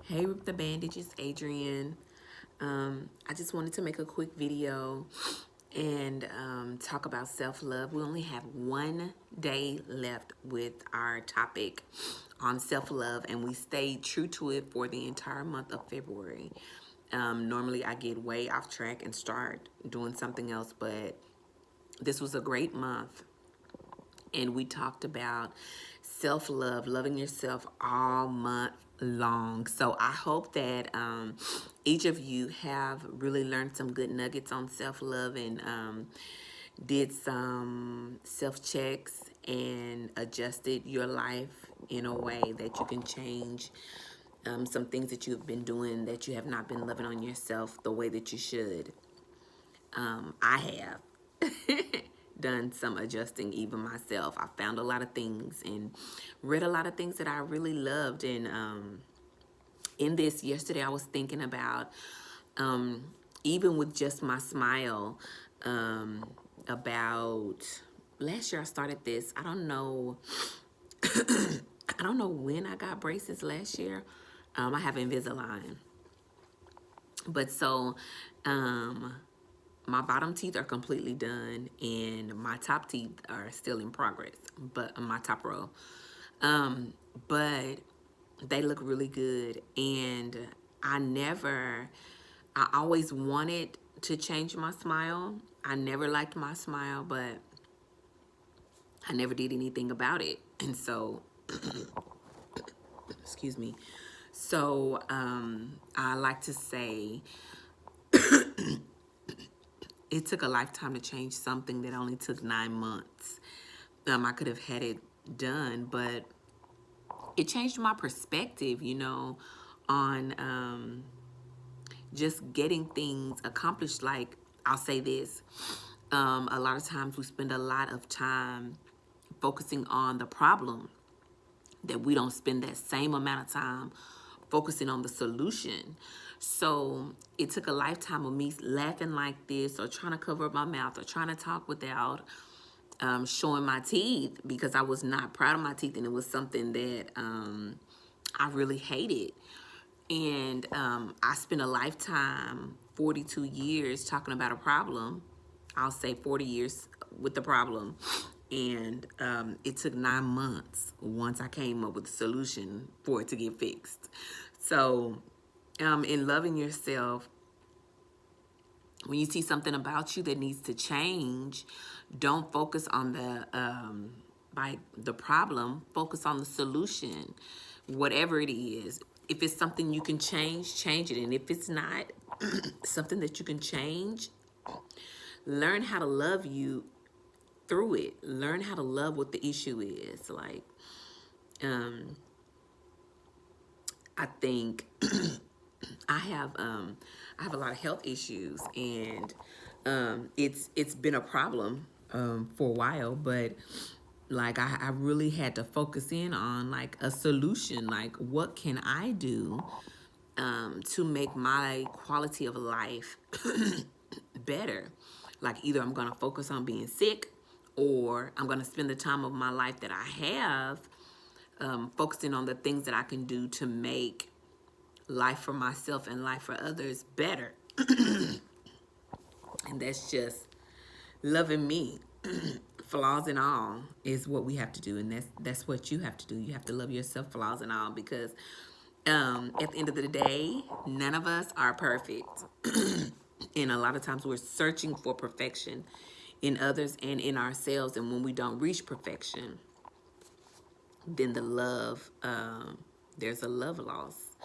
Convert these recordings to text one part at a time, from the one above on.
Hey, Rip the Bandage, it's Adrienne. I just wanted to make a quick video and talk about self-love. We only have one day left with our topic on self-love, and we stayed true to it for the entire month of February. Normally, I get way off track and start doing something else, but this was a great month, and we talked about self-love, loving yourself all month long. So I hope that each of you have really learned some good nuggets on self-love and did some self-checks and adjusted your life in a way that you can change some things that you've been doing that you have not been loving on yourself the way that you should. I have done some adjusting even myself. I found a lot of things and read a lot of things that I really loved. And in this yesterday, I was thinking about even with just my smile, about last year I started this. I don't know. I don't know when I got braces last year. I have Invisalign, but so my bottom teeth are completely done and my top teeth are still in progress, but my top row. But they look really good, and I always wanted to change my smile. I never liked my smile, but I never did anything about it. And so, excuse me. So, I like to say it took a lifetime to change something that only took 9 months. I could have had it done, but it changed my perspective, on just getting things accomplished. Like, I'll say this, a lot of times we spend a lot of time focusing on the problem, that we don't spend that same amount of time focusing on the solution. So it took a lifetime of me laughing like this, or trying to cover up my mouth, or trying to talk without showing my teeth, because I was not proud of my teeth, and it was something that I really hated. And I spent a lifetime, 42 years, talking about a problem. I'll say 40 years with the problem. And it took 9 months once I came up with a solution for it to get fixed. So in loving yourself, when you see something about you that needs to change, don't focus on the problem. Focus on the solution, whatever it is. If it's something you can change it. And if it's not something that you can change, learn how to love you through it. Learn how to love what the issue is. Like, I think I have a lot of health issues, and it's been a problem for a while, but like I really had to focus in on like a solution. Like, what can I do to make my quality of life better? Like, either I'm gonna focus on being sick, or I'm gonna spend the time of my life that I have focusing on the things that I can do to make life for myself and life for others better. And that's just loving me, flaws and all, is what we have to do. And that's what you have to do. You have to love yourself, flaws and all, because at the end of the day, none of us are perfect. And a lot of times we're searching for perfection in others and in ourselves. And when we don't reach perfection, then there's a love loss.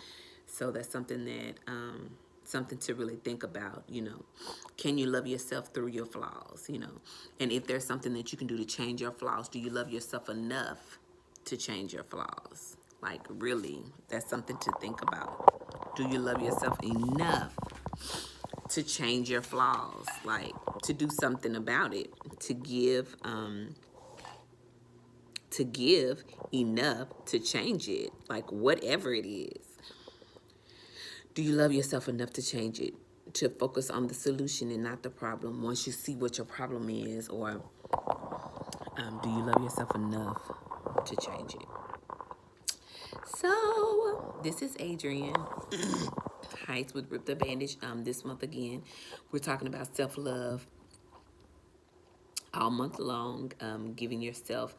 So that's something that something to really think about. Can you love yourself through your flaws? And if there's something that you can do to change your flaws, do you love yourself enough to change your flaws? Like, really, that's something to think about. Do you love yourself enough to change your flaws? Like, to do something about it, to give enough to change it, like whatever it is. Do you love yourself enough to change it, to focus on the solution and not the problem once you see what your problem is? Or do you love yourself enough to change it? So, this is Adrian Heights with Rip the Bandage. This month again, we're talking about self-love all month long, giving yourself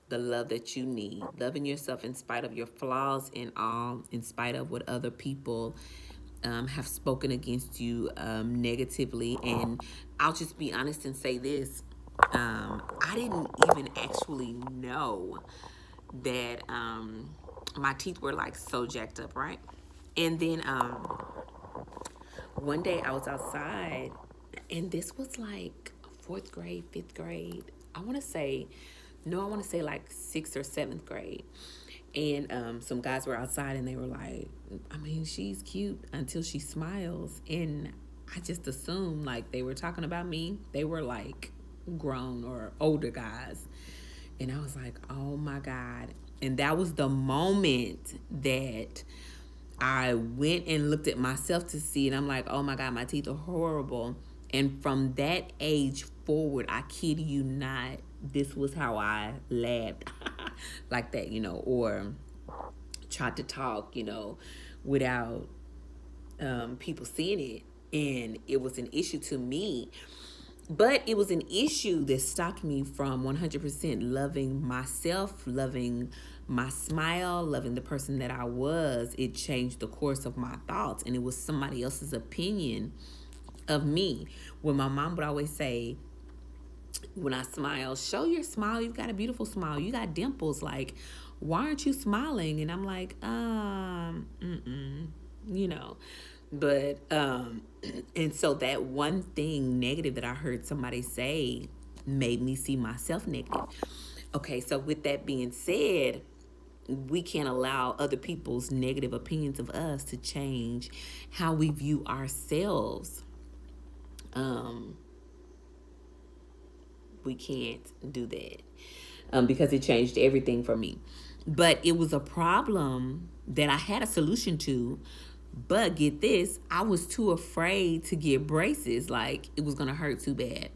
the love that you need, loving yourself in spite of your flaws and all, in spite of what other people have spoken against you negatively. And I'll just be honest and say this. I didn't even actually know that my teeth were like so jacked up, right? And then one day I was outside, and this was like fourth grade, fifth grade. I want to say, no, I want to say like sixth or seventh grade. And some guys were outside, and they were like, I mean, she's cute until she smiles. And I just assumed like they were talking about me. They were like grown or older guys. And I was like, oh my God. And that was the moment that I went and looked at myself to see, and I'm like, oh my God, my teeth are horrible. And from that age forward, I kid you not, this was how I laughed like that, or tried to talk, without people seeing it. And it was an issue to me. But it was an issue that stopped me from 100% loving myself, loving my smile, loving the person that I was. It changed the course of my thoughts, and it was somebody else's opinion of me. When my mom would always say, when I smile, show your smile. You've got a beautiful smile. You got dimples. Like, why aren't you smiling? And I'm like, But, and so that one thing negative that I heard somebody say made me see myself negative. Okay, so with that being said, we can't allow other people's negative opinions of us to change how we view ourselves. We can't do that because it changed everything for me. But it was a problem that I had a solution to. But get this, I was too afraid to get braces. Like, it was going to hurt too bad.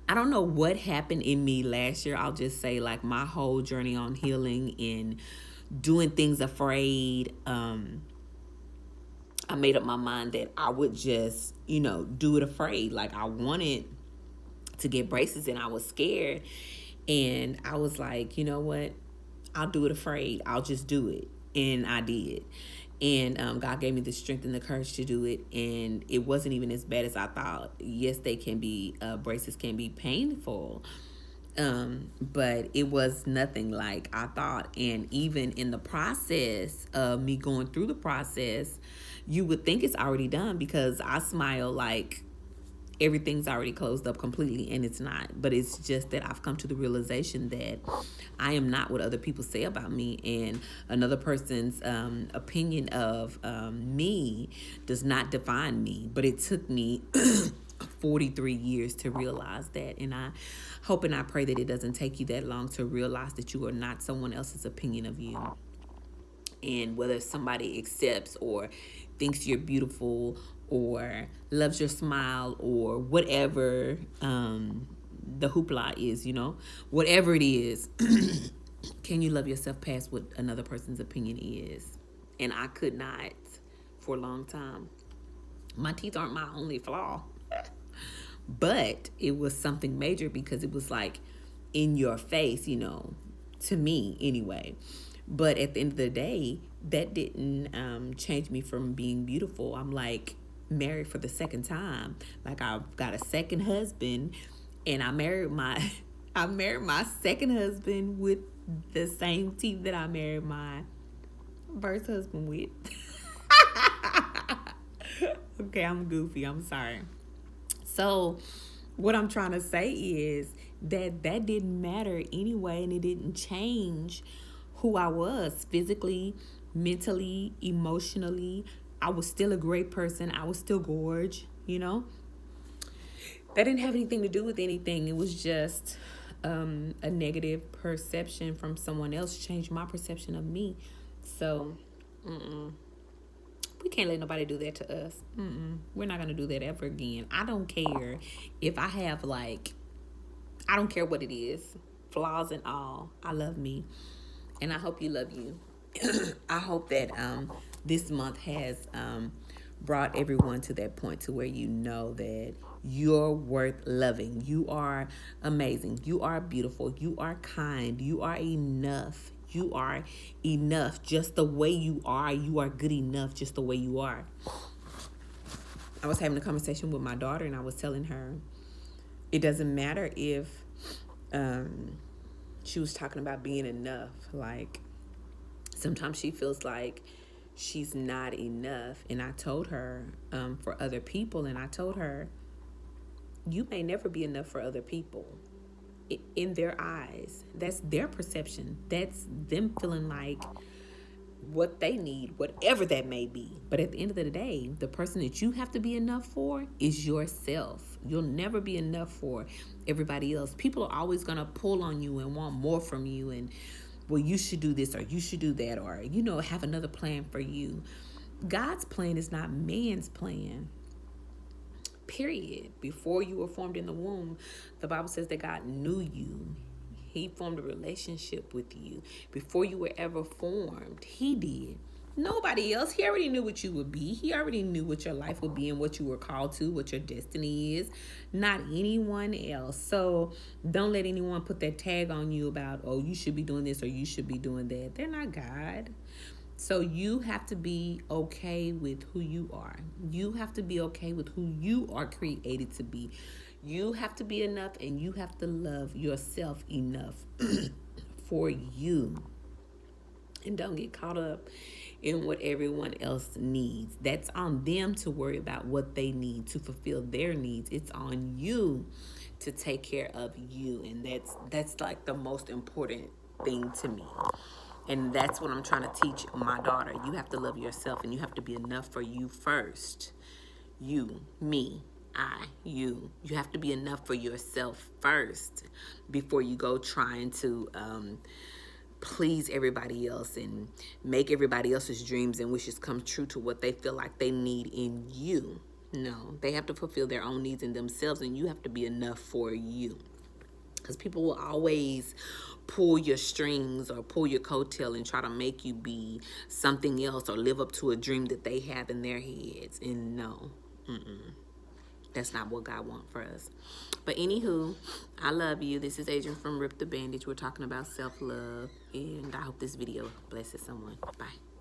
I don't know what happened in me last year. I'll just say, like, my whole journey on healing and doing things afraid. I made up my mind that I would just, do it afraid. Like, I wanted to get braces and I was scared. And I was like, you know what? I'll do it afraid. I'll just do it. And I did. And God gave me the strength and the courage to do it. And it wasn't even as bad as I thought. Yes, they can be, braces can be painful. But it was nothing like I thought. And even in the process of me going through the process, you would think it's already done because I smile like everything's already closed up completely, and it's not. But it's just that I've come to the realization that I am not what other people say about me, and another person's opinion of me does not define me. But it took me 43 years to realize that, and I hope and I pray that it doesn't take you that long to realize that you are not someone else's opinion of you. And whether somebody accepts or thinks you're beautiful or loves your smile or whatever the hoopla is, whatever it is, can you love yourself past what another person's opinion is? And I could not for a long time. My teeth aren't my only flaw, but it was something major because it was like in your face, to me anyway. But at the end of the day, that didn't change me from being beautiful. I'm like married for the second time. Like, I've got a second husband, and I married my second husband with the same teeth that I married my first husband with. Okay, I'm goofy. I'm sorry. So what I'm trying to say is that didn't matter anyway, and it didn't change who I was physically, mentally, emotionally. I was still a great person. I was still gorgeous, That didn't have anything to do with anything. It was just a negative perception from someone else changed my perception of me. So, we can't let nobody do that to us. We're not going to do that ever again. I don't care if I have, I don't care what it is, flaws and all. I love me. And I hope you love you. I hope that this month has brought everyone to that point to where you know that you're worth loving. You are amazing. You are beautiful. You are kind. You are enough. You are enough just the way you are. You are good enough just the way you are. I was having a conversation with my daughter and I was telling her it doesn't matter if she was talking about being enough. Like, sometimes she feels like she's not enough. And I told her for other people, and I told her, you may never be enough for other people. In their eyes, that's their perception. That's them feeling like what they need, whatever that may be. But at the end of the day, the person that you have to be enough for is yourself. You'll never be enough for everybody else. People are always going to pull on you and want more from you, and well, you should do this or you should do that, or have another plan for you. God's plan is not man's plan. Period. Before you were formed in the womb, the Bible says that God knew you. He formed a relationship with you. Before you were ever formed, he did. Nobody else. He already knew what you would be. He already knew what your life would be and what you were called to, what your destiny is. Not anyone else. So don't let anyone put that tag on you about, oh, you should be doing this or you should be doing that. They're not God. So you have to be okay with who you are. You have to be okay with who you are created to be. You have to be enough, and you have to love yourself enough for you. And don't get caught up in what everyone else needs. That's on them to worry about what they need to fulfill their needs. It's on you to take care of you. And that's like the most important thing to me. And that's what I'm trying to teach my daughter. You have to love yourself, and you have to be enough for you first. You, me, I, you. You have to be enough for yourself first before you go trying to please everybody else and make everybody else's dreams and wishes come true to what they feel like they need in you. No, they have to fulfill their own needs in themselves, and you have to be enough for you. Because people will always pull your strings or pull your coattail and try to make you be something else or live up to a dream that they have in their heads. And no, that's not what God wants for us. But anywho, I love you. This is Adrian from Rip the Bandage. We're talking about self-love, and I hope this video blesses someone. Bye.